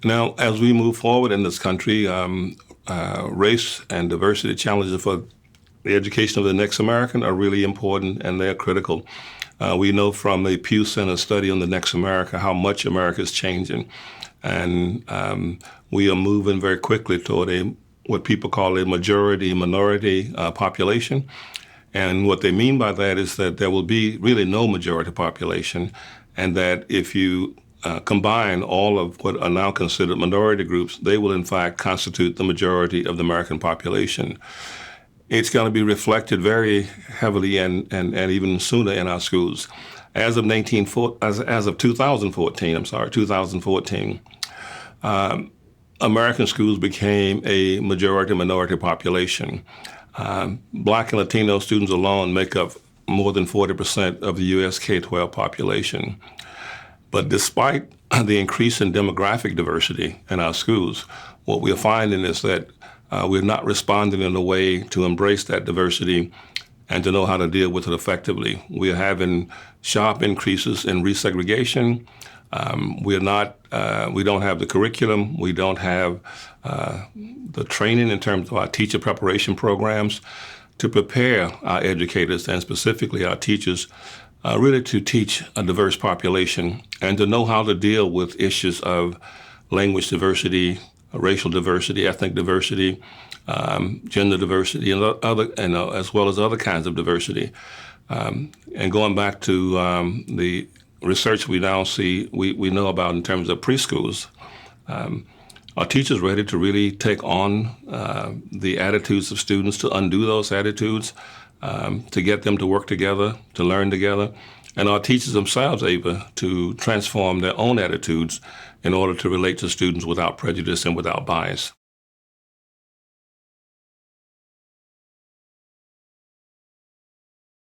Now, as we move forward in this country, race and diversity challenges for the education of the next American are really important, and they're critical. We know from the Pew Center study on the next America how much America is changing, and we are moving very quickly toward what people call a majority-minority population. And what they mean by that is that there will be really no majority population, and that if you combine all of what are now considered minority groups, they will in fact constitute the majority of the American population. It's going to be reflected very heavily and even sooner in our schools. As of 2014, American schools became a majority-minority population. Black and Latino students alone make up more than 40% of the U.S. K-12 population. But despite the increase in demographic diversity in our schools, what we are finding is that we're not responding in a way to embrace that diversity and to know how to deal with it effectively. We are having sharp increases in resegregation. We don't have the curriculum. We don't have the training in terms of our teacher preparation programs to prepare our educators and specifically our teachers really to teach a diverse population and to know how to deal with issues of language diversity, racial diversity, ethnic diversity, gender diversity, and as well as other kinds of diversity. And going back to the research we now see, we know about in terms of preschools, are teachers ready to really take on the attitudes of students, to undo those attitudes, to get them to work together, to learn together? And are teachers themselves able to transform their own attitudes in order to relate to students without prejudice and without bias?